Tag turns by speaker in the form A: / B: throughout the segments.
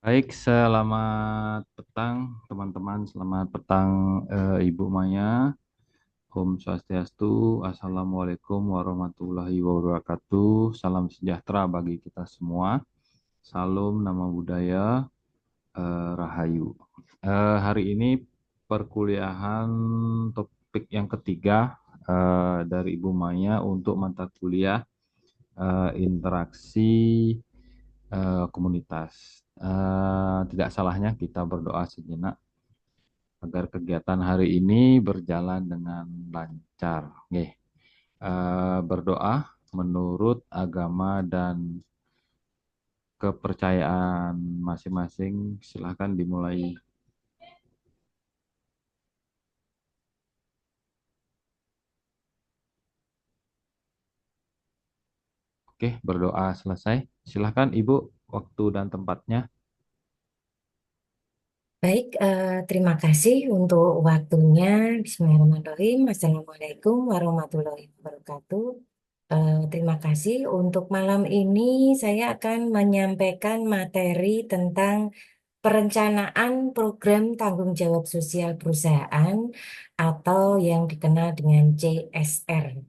A: Baik, selamat petang teman-teman, selamat petang Ibu Maya, Om Swastiastu, Assalamualaikum warahmatullahi wabarakatuh, salam sejahtera bagi kita semua, salam nama budaya, Rahayu. Hari ini perkuliahan topik yang ketiga dari Ibu Maya untuk mata kuliah interaksi komunitas. Tidak salahnya kita berdoa sejenak agar kegiatan hari ini berjalan dengan lancar. Nggih. Berdoa menurut agama dan kepercayaan masing-masing. Silahkan dimulai. Oke, berdoa selesai. Silahkan Ibu, waktu dan tempatnya.
B: Baik, terima kasih untuk waktunya. Bismillahirrahmanirrahim. Assalamualaikum warahmatullahi wabarakatuh. Terima kasih untuk malam ini saya akan menyampaikan materi tentang perencanaan program tanggung jawab sosial perusahaan atau yang dikenal dengan CSR.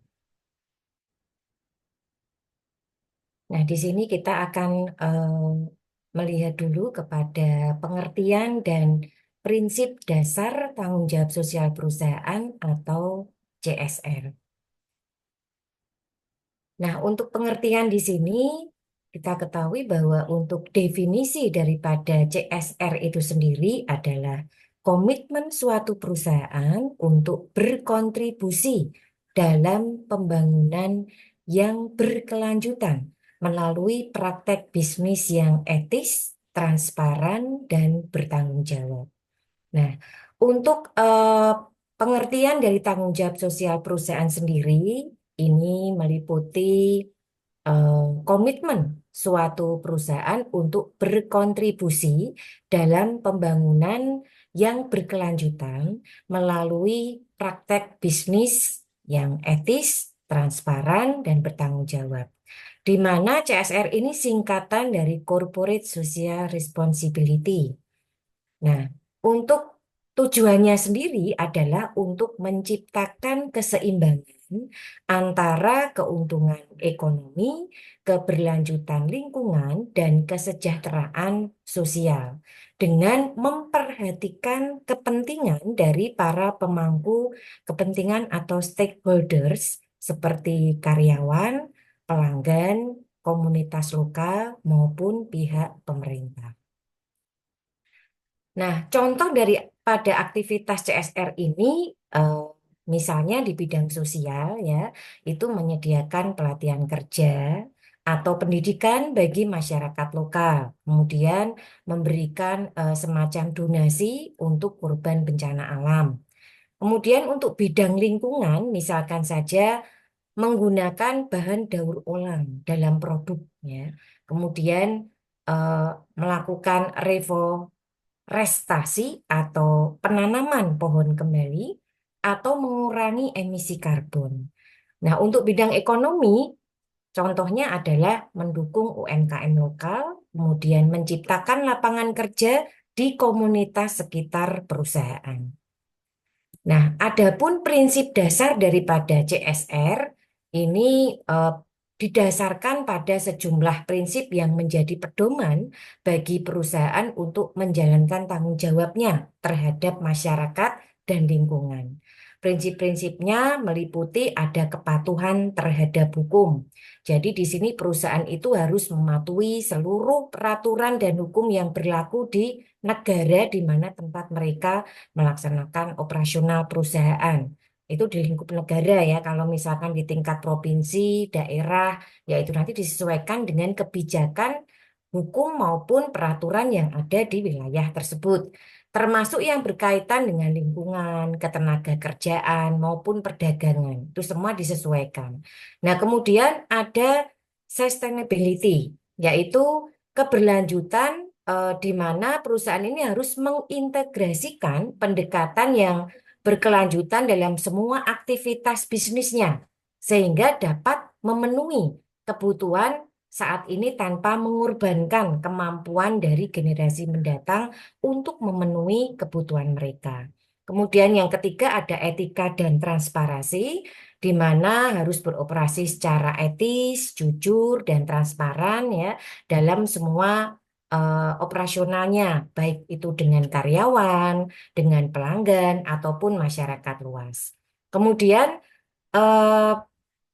B: Nah, di sini kita akan melihat dulu kepada pengertian dan prinsip dasar tanggung jawab sosial perusahaan atau CSR. Nah, untuk pengertian di sini kita ketahui bahwa untuk definisi daripada CSR itu sendiri adalah komitmen suatu perusahaan untuk berkontribusi dalam pembangunan yang berkelanjutan melalui praktek bisnis yang etis, transparan, dan bertanggung jawab. Nah, untuk pengertian dari tanggung jawab sosial perusahaan sendiri, ini meliputi komitmen suatu perusahaan untuk berkontribusi dalam pembangunan yang berkelanjutan melalui praktek bisnis yang etis, transparan, dan bertanggung jawab. Di mana CSR ini singkatan dari Corporate Social Responsibility. Nah, untuk tujuannya sendiri adalah untuk menciptakan keseimbangan antara keuntungan ekonomi, keberlanjutan lingkungan, dan kesejahteraan sosial dengan memperhatikan kepentingan dari para pemangku kepentingan atau stakeholders seperti karyawan, pelanggan, komunitas lokal, maupun pihak pemerintah. Nah, contoh dari pada aktivitas CSR ini, eh, misalnya di bidang sosial ya, itu menyediakan pelatihan kerja atau pendidikan bagi masyarakat lokal, kemudian memberikan semacam donasi untuk korban bencana alam. Kemudian untuk bidang lingkungan, misalkan saja menggunakan bahan daur ulang dalam produknya, kemudian eh, melakukan reforestasi atau penanaman pohon kembali atau mengurangi emisi karbon. Nah, untuk bidang ekonomi, contohnya adalah mendukung UMKM lokal, kemudian menciptakan lapangan kerja di komunitas sekitar perusahaan. Nah, adapun prinsip dasar daripada CSR ini eh, didasarkan pada sejumlah prinsip yang menjadi pedoman bagi perusahaan untuk menjalankan tanggung jawabnya terhadap masyarakat dan lingkungan. Prinsip-prinsipnya meliputi ada kepatuhan terhadap hukum. Jadi di sini perusahaan itu harus mematuhi seluruh peraturan dan hukum yang berlaku di negara di mana tempat mereka melaksanakan operasional perusahaan. Itu di lingkup negara ya, kalau misalkan di tingkat provinsi, daerah, ya itu nanti disesuaikan dengan kebijakan hukum maupun peraturan yang ada di wilayah tersebut. Termasuk yang berkaitan dengan lingkungan, ketenaga kerjaan, maupun perdagangan. Itu semua disesuaikan. Nah, kemudian ada sustainability, yaitu keberlanjutan di mana perusahaan ini harus mengintegrasikan pendekatan yang berkelanjutan dalam semua aktivitas bisnisnya, sehingga dapat memenuhi kebutuhan saat ini tanpa mengorbankan kemampuan dari generasi mendatang untuk memenuhi kebutuhan mereka. Kemudian yang ketiga ada etika dan transparansi, di mana harus beroperasi secara etis, jujur, dan transparan ya dalam semua operasionalnya, baik itu dengan karyawan, dengan pelanggan, ataupun masyarakat luas. Kemudian eh,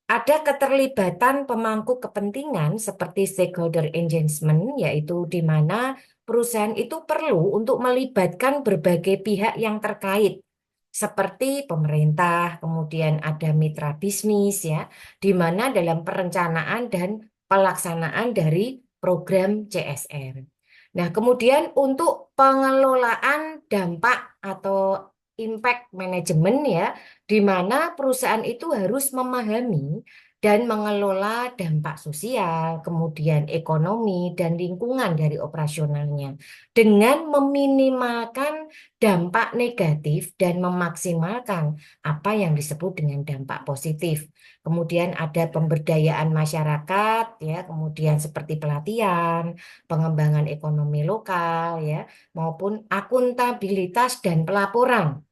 B: ada keterlibatan pemangku kepentingan seperti stakeholder engagement, yaitu di mana perusahaan itu perlu untuk melibatkan berbagai pihak yang terkait, seperti pemerintah, kemudian ada mitra bisnis, ya, di mana dalam perencanaan dan pelaksanaan dari program CSR. Nah, kemudian untuk pengelolaan dampak atau impact management ya, di mana perusahaan itu harus memahami dan mengelola dampak sosial, kemudian ekonomi dan lingkungan dari operasionalnya dengan meminimalkan dampak negatif dan memaksimalkan apa yang disebut dengan dampak positif. Kemudian ada pemberdayaan masyarakat ya, kemudian seperti pelatihan, pengembangan ekonomi lokal ya, maupun akuntabilitas dan pelaporan.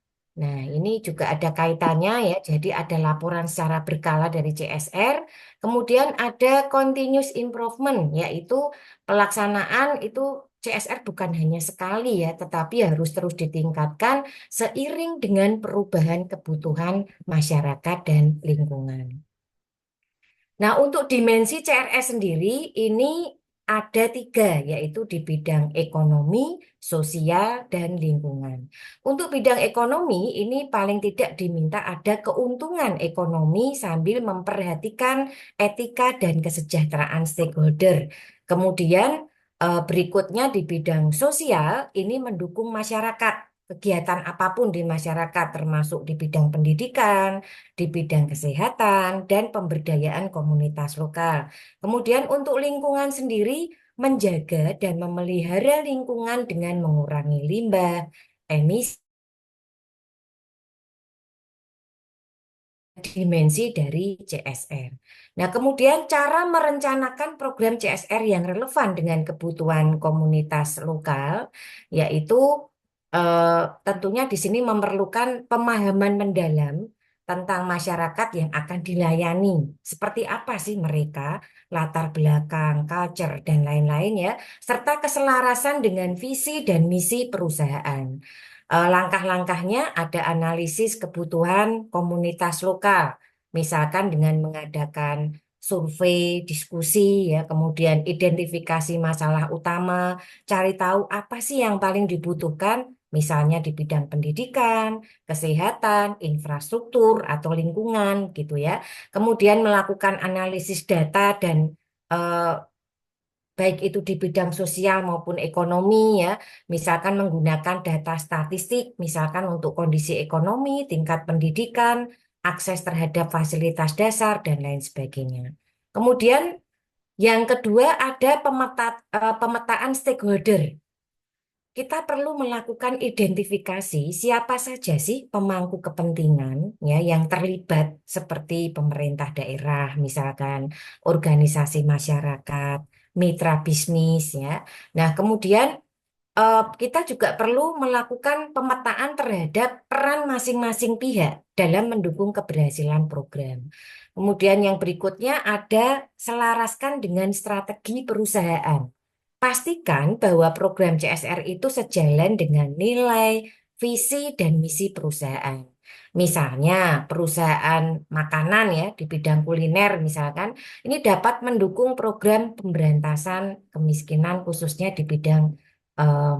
B: Nah, ini juga ada kaitannya ya. Jadi ada laporan secara berkala dari CSR, kemudian ada continuous improvement, yaitu pelaksanaan itu CSR bukan hanya sekali ya, tetapi harus terus ditingkatkan seiring dengan perubahan kebutuhan masyarakat dan lingkungan. Nah, untuk dimensi CRS sendiri ini ada tiga, yaitu di bidang ekonomi, sosial, dan lingkungan. Untuk bidang ekonomi ini paling tidak diminta ada keuntungan ekonomi sambil memperhatikan etika dan kesejahteraan stakeholder. Kemudian berikutnya di bidang sosial ini mendukung masyarakat. Kegiatan apapun di masyarakat termasuk di bidang pendidikan, di bidang kesehatan dan pemberdayaan komunitas lokal. Kemudian untuk lingkungan sendiri menjaga dan memelihara lingkungan dengan mengurangi limbah, emisi, dimensi dari CSR. Nah, kemudian cara merencanakan program CSR yang relevan dengan kebutuhan komunitas lokal, yaitu tentunya di sini memerlukan pemahaman mendalam tentang masyarakat yang akan dilayani. Seperti apa sih mereka, latar belakang, culture, dan lain-lain ya, serta keselarasan dengan visi dan misi perusahaan. Langkah-langkahnya ada analisis kebutuhan komunitas lokal, misalkan dengan mengadakan survei, diskusi, ya, kemudian identifikasi masalah utama, cari tahu apa sih yang paling dibutuhkan, misalnya di bidang pendidikan, kesehatan, infrastruktur, atau lingkungan, gitu ya. Kemudian melakukan analisis data dan eh, baik itu di bidang sosial maupun ekonomi ya, misalkan menggunakan data statistik, misalkan untuk kondisi ekonomi, tingkat pendidikan, akses terhadap fasilitas dasar, dan lain sebagainya. Kemudian yang kedua ada pemetaan stakeholder. Kita perlu melakukan identifikasi siapa saja sih pemangku kepentingan ya yang terlibat seperti pemerintah daerah, misalkan organisasi masyarakat, mitra bisnis ya. Nah, kemudian kita juga perlu melakukan pemetaan terhadap peran masing-masing pihak dalam mendukung keberhasilan program. Kemudian yang berikutnya ada selaraskan dengan strategi perusahaan. Pastikan bahwa program CSR itu sejalan dengan nilai, visi, dan misi perusahaan. Misalnya, perusahaan makanan ya di bidang kuliner misalkan, ini dapat mendukung program pemberantasan kemiskinan khususnya di bidang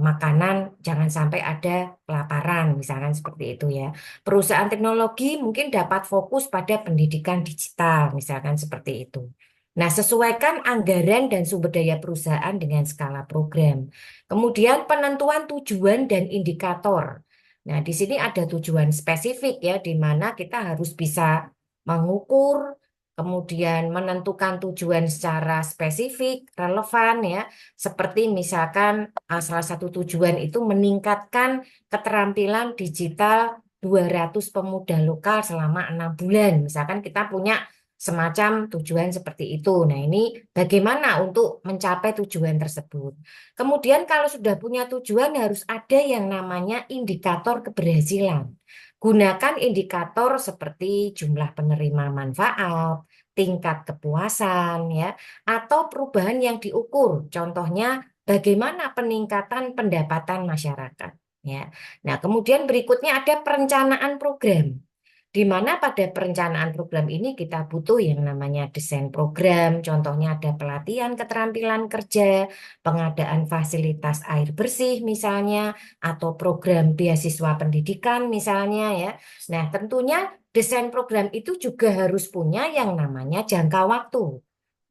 B: makanan, jangan sampai ada kelaparan, misalkan seperti itu ya. Perusahaan teknologi mungkin dapat fokus pada pendidikan digital, misalkan seperti itu. Nah, sesuaikan anggaran dan sumber daya perusahaan dengan skala program. Kemudian penentuan tujuan dan indikator. Nah, di sini ada tujuan spesifik ya, di mana kita harus bisa mengukur, kemudian menentukan tujuan secara spesifik, relevan ya, seperti misalkan salah satu tujuan itu meningkatkan keterampilan digital 200 pemuda lokal selama 6 bulan. Misalkan kita punya semacam tujuan seperti itu. Nah, ini bagaimana untuk mencapai tujuan tersebut. Kemudian kalau sudah punya tujuan harus ada yang namanya indikator keberhasilan. Gunakan indikator seperti jumlah penerima manfaat, tingkat kepuasan, ya, atau perubahan yang diukur. Contohnya, bagaimana peningkatan pendapatan masyarakat. Ya. Nah, kemudian berikutnya ada perencanaan program. Di mana pada perencanaan program ini kita butuh yang namanya desain program, contohnya ada pelatihan keterampilan kerja, pengadaan fasilitas air bersih misalnya, atau program beasiswa pendidikan misalnya ya. Nah, tentunya desain program itu juga harus punya yang namanya jangka waktu.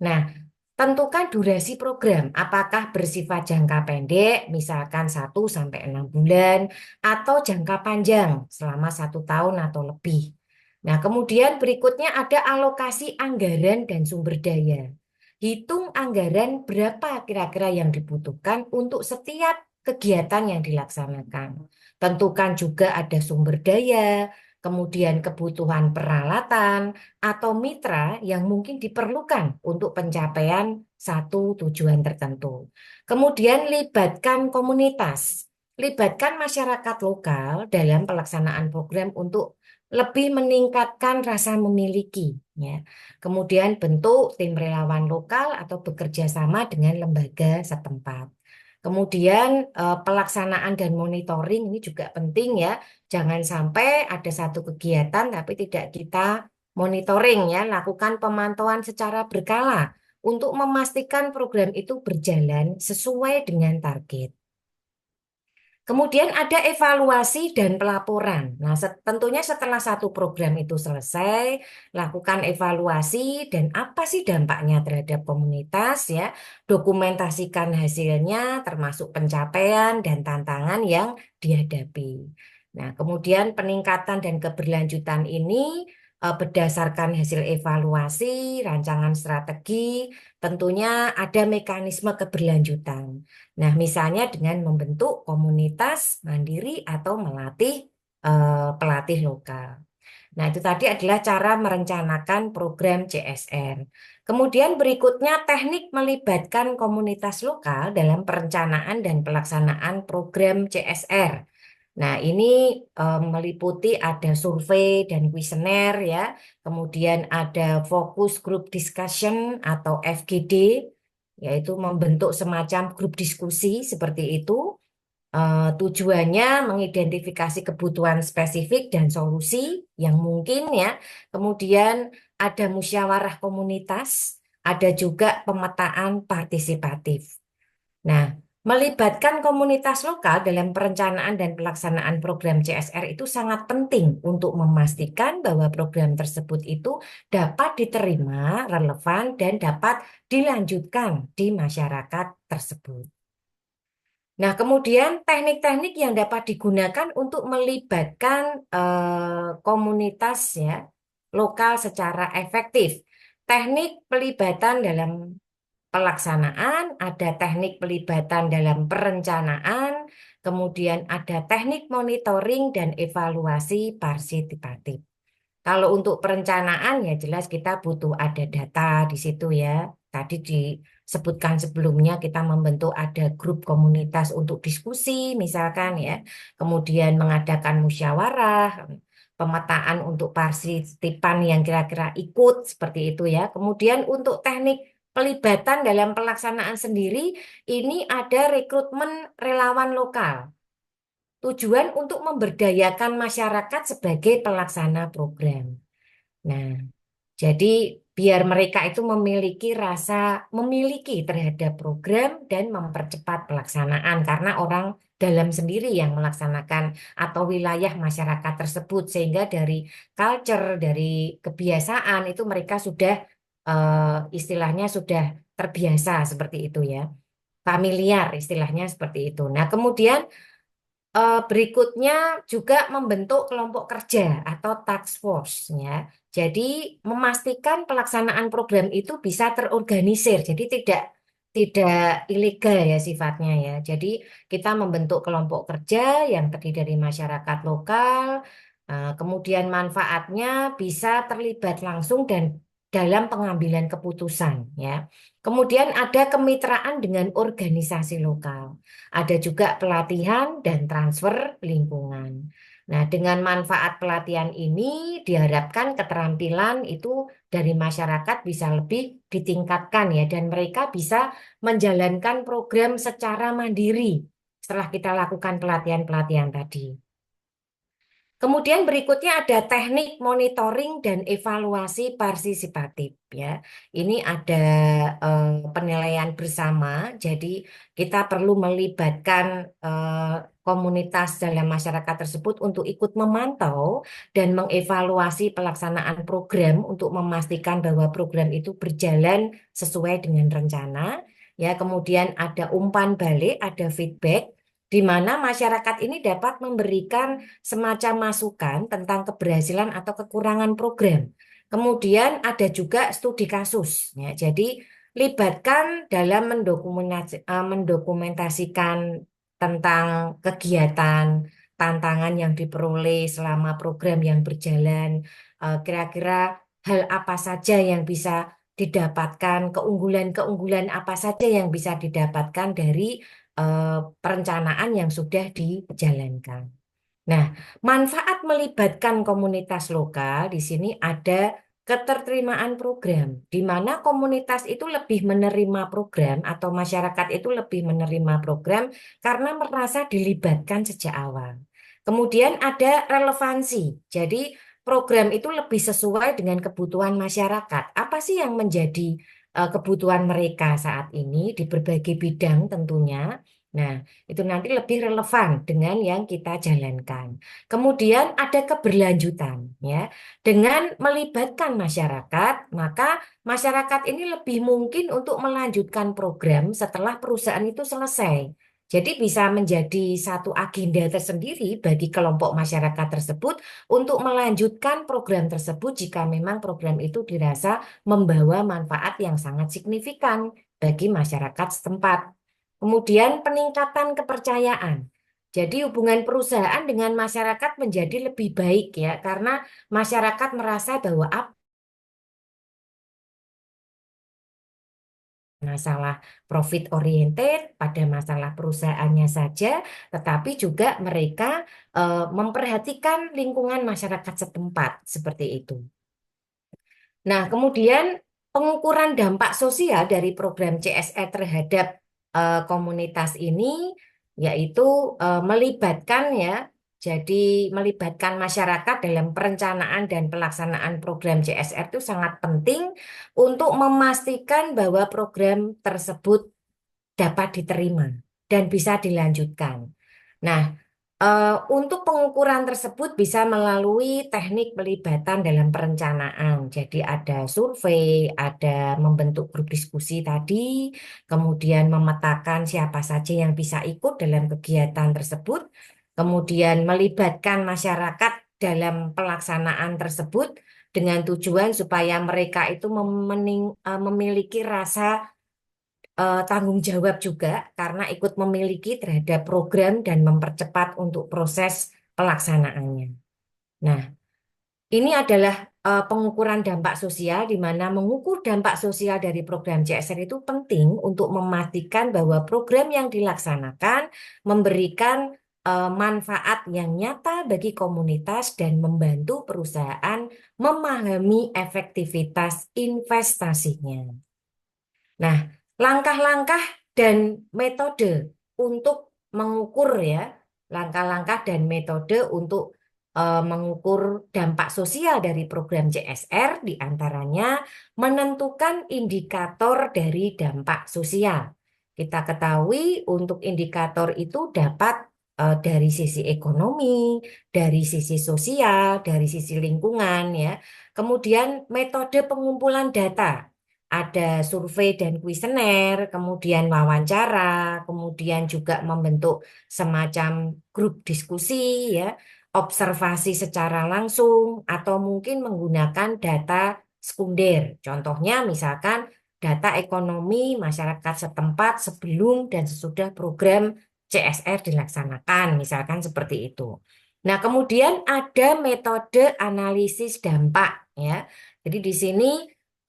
B: Nah, tentukan durasi program, apakah bersifat jangka pendek, misalkan 1 sampai 6 bulan, atau jangka panjang selama 1 tahun atau lebih. Nah, kemudian berikutnya ada alokasi anggaran dan sumber daya. Hitung anggaran berapa kira-kira yang dibutuhkan untuk setiap kegiatan yang dilaksanakan. Tentukan juga ada sumber daya, kemudian kebutuhan peralatan, atau mitra yang mungkin diperlukan untuk pencapaian satu tujuan tertentu. Kemudian libatkan komunitas. Libatkan masyarakat lokal dalam pelaksanaan program untuk lebih meningkatkan rasa memiliki, ya. Kemudian bentuk tim relawan lokal atau bekerja sama dengan lembaga setempat. Kemudian pelaksanaan dan monitoring ini juga penting ya. Jangan sampai ada satu kegiatan tapi tidak kita monitoring ya. Lakukan pemantauan secara berkala untuk memastikan program itu berjalan sesuai dengan target. Kemudian ada evaluasi dan pelaporan. Nah, tentunya setelah satu program itu selesai, lakukan evaluasi dan apa sih dampaknya terhadap komunitas ya. Dokumentasikan hasilnya termasuk pencapaian dan tantangan yang dihadapi. Nah, kemudian peningkatan dan keberlanjutan ini berdasarkan hasil evaluasi, rancangan strategi, tentunya ada mekanisme keberlanjutan. Nah, misalnya dengan membentuk komunitas mandiri atau melatih pelatih lokal. Nah, itu tadi adalah cara merencanakan program CSR. Kemudian berikutnya teknik melibatkan komunitas lokal dalam perencanaan dan pelaksanaan program CSR. Nah, ini meliputi ada survei dan kuesioner ya. Kemudian ada focus group discussion atau FGD, yaitu membentuk semacam grup diskusi seperti itu. Tujuannya mengidentifikasi kebutuhan spesifik dan solusi yang mungkin ya. Kemudian ada musyawarah komunitas, ada juga pemetaan partisipatif. Nah, melibatkan komunitas lokal dalam perencanaan dan pelaksanaan program CSR itu sangat penting untuk memastikan bahwa program tersebut itu dapat diterima, relevan, dan dapat dilanjutkan di masyarakat tersebut. Nah, kemudian teknik-teknik yang dapat digunakan untuk melibatkan komunitas ya lokal secara efektif. Teknik pelibatan dalam pelaksanaan, ada teknik pelibatan dalam perencanaan, kemudian ada teknik monitoring dan evaluasi partisipatif. Kalau untuk perencanaan ya jelas kita butuh ada data di situ ya. Tadi disebutkan sebelumnya kita membentuk ada grup komunitas untuk diskusi misalkan ya. Kemudian mengadakan musyawarah, pemetaan untuk partisipan yang kira-kira ikut seperti itu ya. Kemudian untuk teknik pelibatan dalam pelaksanaan sendiri ini ada rekrutmen relawan lokal. Tujuan untuk memberdayakan masyarakat sebagai pelaksana program. Nah, jadi biar mereka itu memiliki terhadap program dan mempercepat pelaksanaan karena orang dalam sendiri yang melaksanakan atau wilayah masyarakat tersebut sehingga dari culture, dari kebiasaan itu mereka sudah istilahnya sudah terbiasa seperti itu ya. Familiar istilahnya seperti itu. Nah, kemudian berikutnya juga membentuk kelompok kerja atau task force ya. Jadi memastikan pelaksanaan program itu bisa terorganisir. Jadi tidak ilegal ya sifatnya ya. Jadi kita membentuk kelompok kerja yang terdiri dari masyarakat lokal, kemudian manfaatnya bisa terlibat langsung dan dalam pengambilan keputusan ya. Kemudian ada kemitraan dengan organisasi lokal. Ada juga pelatihan dan transfer lingkungan. Nah, dengan manfaat pelatihan ini diharapkan keterampilan itu dari masyarakat bisa lebih ditingkatkan ya dan mereka bisa menjalankan program secara mandiri setelah kita lakukan pelatihan-pelatihan tadi. Kemudian berikutnya ada teknik monitoring dan evaluasi partisipatif ya. Ini ada penilaian bersama. Jadi kita perlu melibatkan komunitas dalam masyarakat tersebut untuk ikut memantau dan mengevaluasi pelaksanaan program untuk memastikan bahwa program itu berjalan sesuai dengan rencana. Ya, kemudian ada umpan balik, ada feedback di mana masyarakat ini dapat memberikan semacam masukan tentang keberhasilan atau kekurangan program. Kemudian ada juga studi kasus. Ya, jadi libatkan dalam mendokumentasikan tentang kegiatan, tantangan yang diperoleh selama program yang berjalan. Kira-kira hal apa saja yang bisa didapatkan, keunggulan-keunggulan apa saja yang bisa didapatkan dari perencanaan yang sudah dijalankan. Nah, manfaat melibatkan komunitas lokal di sini ada keterterimaan program, di mana komunitas itu lebih menerima program atau masyarakat itu lebih menerima program karena merasa dilibatkan sejak awal. Kemudian ada relevansi, jadi program itu lebih sesuai dengan kebutuhan masyarakat. Apa sih yang menjadi kebutuhan mereka saat ini di berbagai bidang tentunya. Nah, itu nanti lebih relevan dengan yang kita jalankan. Kemudian ada keberlanjutan, ya. Dengan melibatkan masyarakat, maka masyarakat ini lebih mungkin untuk melanjutkan program setelah perusahaan itu selesai. Jadi bisa menjadi satu agenda tersendiri bagi kelompok masyarakat tersebut untuk melanjutkan program tersebut jika memang program itu dirasa membawa manfaat yang sangat signifikan bagi masyarakat setempat. Kemudian peningkatan kepercayaan. Jadi hubungan perusahaan dengan masyarakat menjadi lebih baik ya, karena masyarakat merasa bahwa apa masalah profit oriented pada masalah perusahaannya saja, tetapi juga mereka memperhatikan lingkungan masyarakat setempat seperti itu. Nah, kemudian pengukuran dampak sosial dari program CSR terhadap komunitas ini yaitu melibatkan ya, jadi melibatkan masyarakat dalam perencanaan dan pelaksanaan program CSR itu sangat penting untuk memastikan bahwa program tersebut dapat diterima dan bisa dilanjutkan. Nah, untuk pengukuran tersebut bisa melalui teknik pelibatan dalam perencanaan. Jadi ada survei, ada membentuk grup diskusi tadi, kemudian memetakan siapa saja yang bisa ikut dalam kegiatan tersebut, kemudian melibatkan masyarakat dalam pelaksanaan tersebut dengan tujuan supaya mereka itu memiliki rasa tanggung jawab juga karena ikut memiliki terhadap program dan mempercepat untuk proses pelaksanaannya. Nah, ini adalah pengukuran dampak sosial di mana mengukur dampak sosial dari program CSR itu penting untuk memastikan bahwa program yang dilaksanakan memberikan manfaat yang nyata bagi komunitas dan membantu perusahaan memahami efektivitas investasinya. Nah, langkah-langkah dan metode untuk mengukur ya, langkah-langkah dan metode untuk mengukur dampak sosial dari program CSR diantaranya menentukan indikator dari dampak sosial. Kita ketahui untuk indikator itu dapat dari sisi ekonomi, dari sisi sosial, dari sisi lingkungan ya. Kemudian metode pengumpulan data ada survei dan kuesioner, kemudian wawancara, kemudian juga membentuk semacam grup diskusi ya, observasi secara langsung atau mungkin menggunakan data sekunder. Contohnya misalkan data ekonomi masyarakat setempat sebelum dan sesudah program CSR dilaksanakan, misalkan seperti itu. Nah, kemudian ada metode analisis dampak ya. Jadi di sini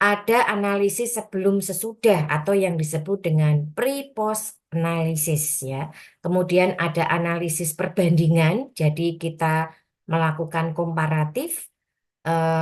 B: ada analisis sebelum sesudah atau yang disebut dengan pre-post analysis ya. Kemudian ada analisis perbandingan, jadi kita melakukan komparatif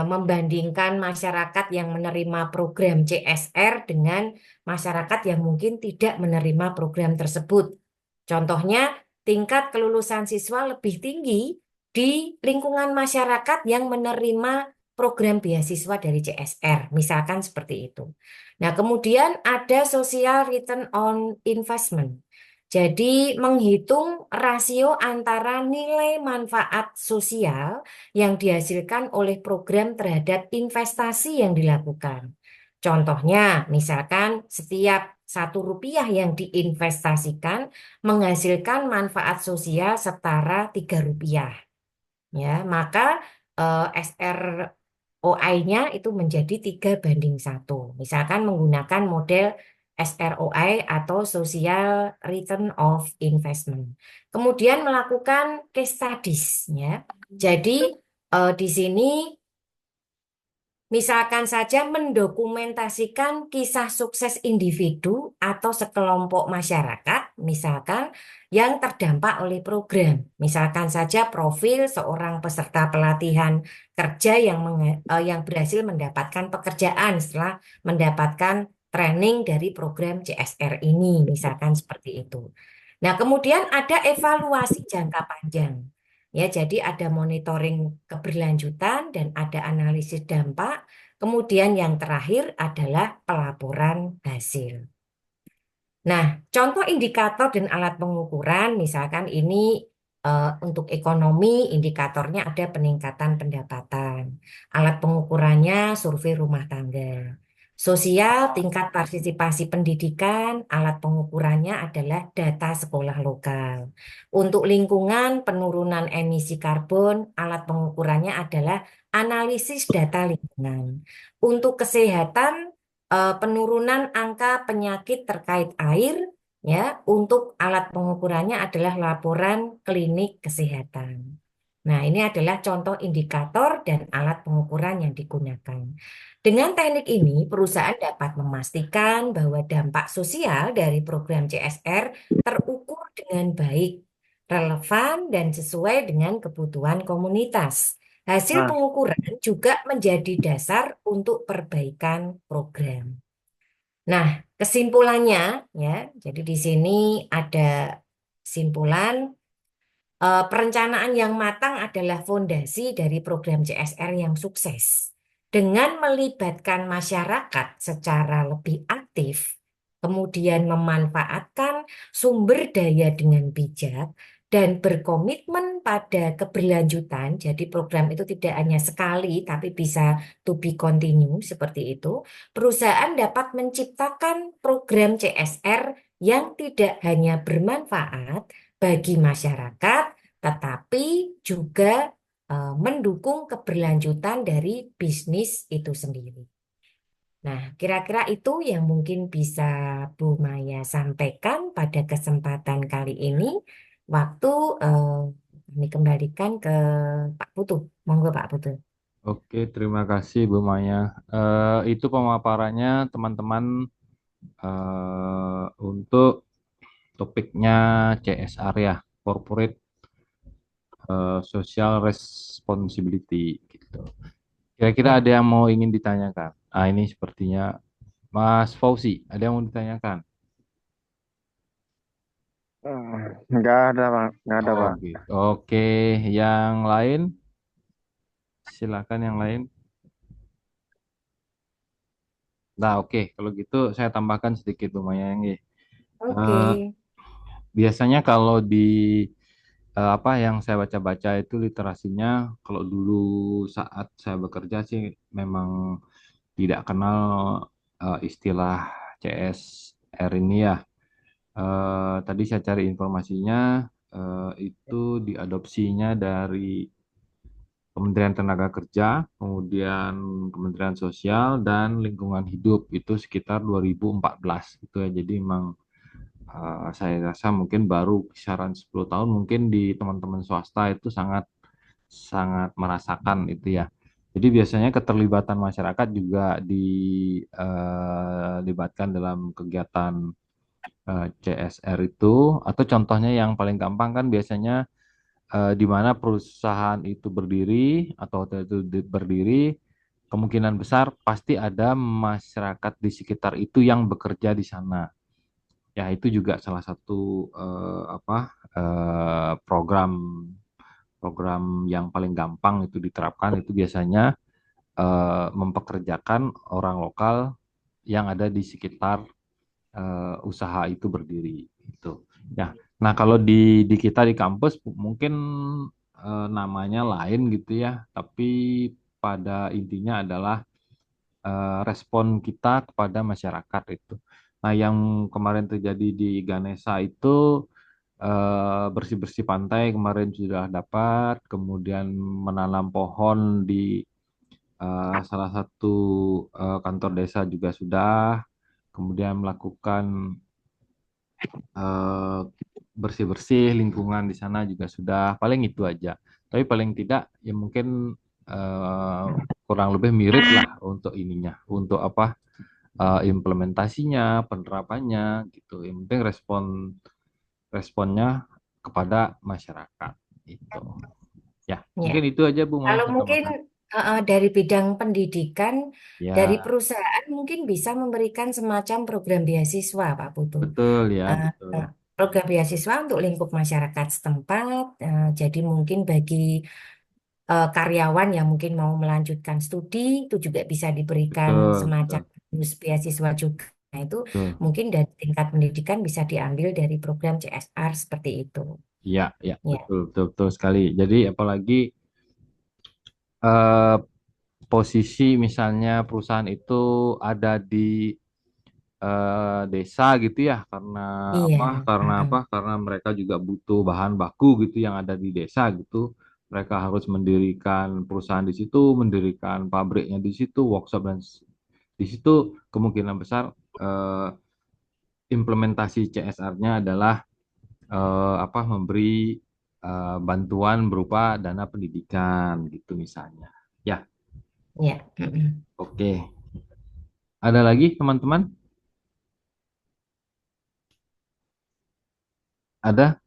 B: membandingkan masyarakat yang menerima program CSR dengan masyarakat yang mungkin tidak menerima program tersebut. Contohnya, tingkat kelulusan siswa lebih tinggi di lingkungan masyarakat yang menerima program beasiswa dari CSR, misalkan seperti itu. Nah, kemudian ada social return on investment. Jadi, menghitung rasio antara nilai manfaat sosial yang dihasilkan oleh program terhadap investasi yang dilakukan. Contohnya, misalkan setiap Rp1 yang diinvestasikan menghasilkan manfaat sosial setara Rp3. Ya, maka SROI-nya itu menjadi 3:1. Misalkan menggunakan model SROI atau Social Return of Investment. Kemudian melakukan case studies ya. Jadi di sini misalkan saja mendokumentasikan kisah sukses individu atau sekelompok masyarakat, misalkan yang terdampak oleh program. Misalkan saja profil seorang peserta pelatihan kerja yang berhasil mendapatkan pekerjaan setelah mendapatkan training dari program CSR ini, misalkan seperti itu. Nah, kemudian ada evaluasi jangka panjang. Ya, jadi ada monitoring keberlanjutan dan ada analisis dampak. Kemudian yang terakhir adalah pelaporan hasil. Nah, contoh indikator dan alat pengukuran, misalkan ini untuk ekonomi, indikatornya ada peningkatan pendapatan. Alat pengukurannya survei rumah tangga. Sosial, tingkat partisipasi pendidikan, alat pengukurannya adalah data sekolah lokal. Untuk lingkungan, penurunan emisi karbon, alat pengukurannya adalah analisis data lingkungan. Untuk kesehatan, penurunan angka penyakit terkait air ya untuk alat pengukurannya adalah laporan klinik kesehatan. Nah, ini adalah contoh indikator dan alat pengukuran yang digunakan. Dengan teknik ini, perusahaan dapat memastikan bahwa dampak sosial dari program CSR terukur dengan baik, relevan, dan sesuai dengan kebutuhan komunitas. Hasil
C: Nah,
B: pengukuran juga menjadi dasar untuk perbaikan program. Nah, kesimpulannya ya, jadi di sini ada kesimpulan perencanaan yang matang adalah fondasi dari program CSR yang sukses. Dengan melibatkan masyarakat secara lebih aktif, kemudian memanfaatkan sumber daya dengan bijak, dan berkomitmen pada keberlanjutan, jadi program itu tidak hanya sekali, tapi bisa to be continue seperti itu, perusahaan dapat menciptakan program CSR yang tidak hanya bermanfaat bagi masyarakat, tetapi juga mendukung keberlanjutan dari bisnis itu sendiri. Nah, kira-kira itu yang mungkin bisa Bu Maya sampaikan pada kesempatan kali ini. Waktu eh, kami kembalikan ke Pak Putu. Monggo Pak Putu.
A: Oke, terima kasih Bu Maya. Itu pemaparannya teman-teman untuk topiknya CSR ya, Corporate Social Responsibility gitu. Kira-kira
B: Ya,
A: ada yang mau ingin ditanyakan? Ah, ini sepertinya Mas Fauzi, ada yang mau ditanyakan?
C: nggak ada, Pak. Nggak ada,
A: Oh,
C: Pak.
A: gitu. Oke, yang lain, silakan yang lain. Nah, oke, kalau gitu saya tambahkan sedikit lumayan ya.
B: oke.
A: Eh, biasanya kalau di apa yang saya baca-baca itu literasinya, kalau dulu saat saya bekerja sih memang tidak kenal istilah CSR ini ya. Tadi saya cari informasinya, itu diadopsinya dari Kementerian Tenaga Kerja, kemudian Kementerian Sosial dan Lingkungan Hidup itu sekitar 2014 gitu ya. Jadi memang saya rasa mungkin baru kisaran 10 tahun mungkin di teman-teman swasta itu sangat sangat merasakan itu ya. Jadi biasanya keterlibatan masyarakat juga dilibatkan dalam kegiatan CSR itu, atau contohnya yang paling gampang kan biasanya di mana perusahaan itu berdiri atau hotel itu berdiri, kemungkinan besar pasti ada masyarakat di sekitar itu yang bekerja di sana. Ya, itu juga salah satu program program yang paling gampang itu diterapkan itu biasanya mempekerjakan orang lokal yang ada di sekitar usaha itu berdiri itu. Ya. Nah, kalau di kita di kampus mungkin namanya lain gitu ya, tapi pada intinya adalah respon kita kepada masyarakat itu. Nah, yang kemarin terjadi di Ganesha itu bersih-bersih pantai kemarin sudah dapat, kemudian menanam pohon di salah satu kantor desa juga sudah, kemudian melakukan eh, bersih-bersih lingkungan di sana juga sudah, paling itu aja. Tapi paling tidak ya mungkin eh, kurang lebih mirip lah untuk ininya, untuk apa implementasinya, penerapannya gitu. Yang penting responnya kepada masyarakat itu. Ya,
B: Ya.
A: mungkin itu aja Bu Maya
B: Kalau
A: saya
B: mungkin
A: tambahkan.
B: dari bidang pendidikan, dari
A: Ya,
B: perusahaan mungkin bisa memberikan semacam program beasiswa, Pak Putu.
A: betul ya,
B: Eh,
A: betul.
B: Program beasiswa untuk lingkup masyarakat setempat. Jadi mungkin bagi karyawan yang mungkin mau melanjutkan studi itu juga bisa diberikan
A: Betul,
B: semacam
A: betul,
B: bonus beasiswa juga. Nah, itu
A: betul.
B: mungkin dari tingkat pendidikan bisa diambil dari program CSR seperti itu.
A: Ya, ya,
B: Ya,
A: betul, betul, betul sekali. Jadi apalagi eh, posisi misalnya perusahaan itu ada di desa gitu ya, karena
B: iya.
A: apa? Karena
B: Heeh.
A: apa? Karena mereka juga butuh bahan baku gitu yang ada di desa gitu. Mereka harus mendirikan perusahaan di situ, mendirikan pabriknya di situ, workshop dan di situ kemungkinan besar eh, implementasi CSR-nya adalah apa memberi bantuan berupa dana pendidikan gitu misalnya. Ya,
B: Ya. Heeh.
A: oke. Ada lagi teman-teman? Ada?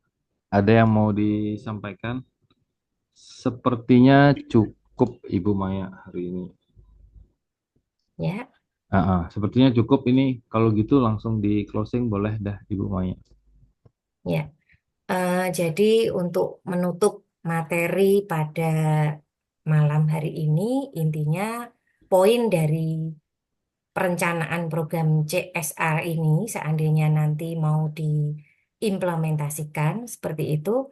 A: Ada yang mau disampaikan? Sepertinya cukup Ibu Maya hari ini.
B: Ya.
A: Sepertinya cukup ini. Kalau gitu langsung di closing boleh dah Ibu Maya.
B: Ya. Jadi untuk menutup materi pada malam hari ini, intinya poin dari perencanaan program CSR ini, seandainya nanti mau diimplementasikan seperti itu,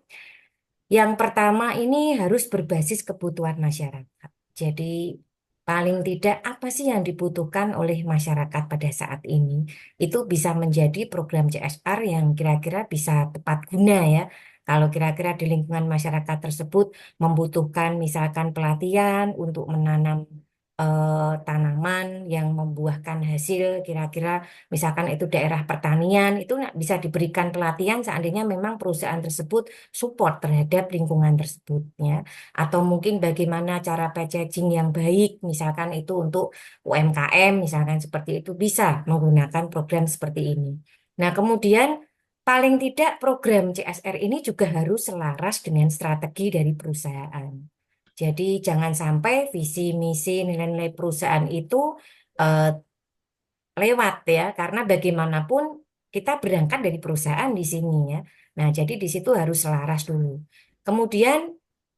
B: yang pertama ini harus berbasis kebutuhan masyarakat. Jadi paling tidak apa sih yang dibutuhkan oleh masyarakat pada saat ini? Itu bisa menjadi program CSR yang kira-kira bisa tepat guna ya. Kalau kira-kira di lingkungan masyarakat tersebut membutuhkan misalkan pelatihan untuk menanam tanaman yang membuahkan hasil, kira-kira misalkan itu daerah pertanian, itu bisa diberikan pelatihan seandainya memang perusahaan tersebut support terhadap lingkungan tersebutnya, atau mungkin bagaimana cara packaging yang baik misalkan itu untuk UMKM misalkan seperti itu bisa menggunakan program seperti ini. Nah, kemudian paling tidak program CSR ini juga harus selaras dengan strategi dari perusahaan. Jadi jangan sampai visi misi nilai-nilai perusahaan itu eh, lewat ya, karena bagaimanapun kita berangkat dari perusahaan di sini ya. Nah, jadi di situ harus selaras dulu. Kemudian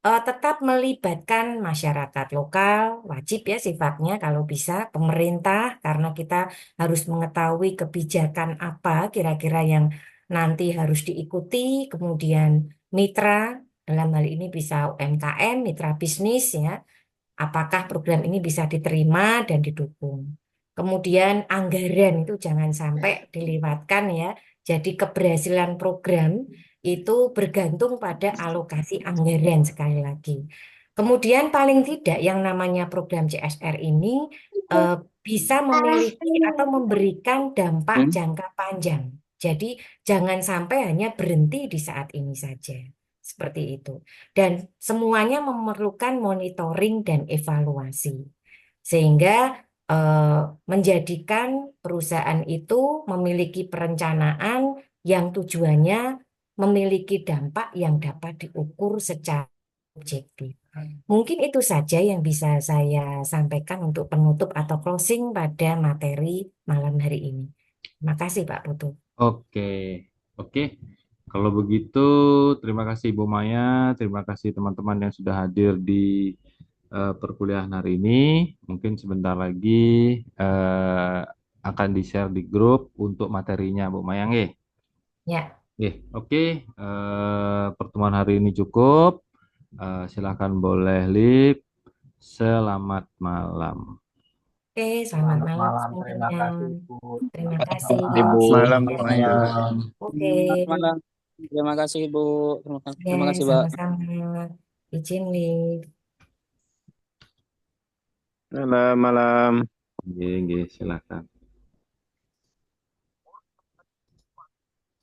B: tetap melibatkan masyarakat lokal, wajib ya sifatnya kalau bisa pemerintah, karena kita harus mengetahui kebijakan apa kira-kira yang nanti harus diikuti. Kemudian mitra, dalam hal ini bisa UMKM, mitra bisnis ya, apakah program ini bisa diterima dan didukung. Kemudian anggaran itu jangan sampai dilewatkan ya. Jadi keberhasilan program itu bergantung pada alokasi anggaran sekali lagi. Kemudian paling tidak yang namanya program CSR ini eh, bisa memiliki atau memberikan dampak jangka panjang. Jadi jangan sampai hanya berhenti di saat ini saja. Seperti itu. Dan semuanya memerlukan monitoring dan evaluasi. Sehingga eh, menjadikan perusahaan itu memiliki perencanaan yang tujuannya memiliki dampak yang dapat diukur secara objektif. Mungkin itu saja yang bisa saya sampaikan untuk penutup atau closing pada materi malam hari ini. Terima kasih Pak Putu.
A: Oke, oke. Kalau begitu, terima kasih Ibu Maya, terima kasih teman-teman yang sudah hadir di perkuliahan hari ini. Mungkin sebentar lagi eh, akan di-share di grup untuk materinya, Bu Maya. Nggih.
B: Ya,
A: Nggih, oke. Pertemuan hari ini cukup. Silakan boleh leave. Selamat malam.
B: oke, selamat
D: Selamat
B: malam
D: malam, terima
B: semuanya.
D: kasih Bu.
B: Terima kasih
C: Selamat
B: Pak
C: Ibu. Malam, Bu
B: Putu.
C: Maya.
B: Oke,
D: Selamat malam, terima kasih Bu.
B: ya,
D: Terima kasih, Mbak.
B: sama-sama. Izin live.
C: Malam, malam.
A: Nggih, nggih, silakan.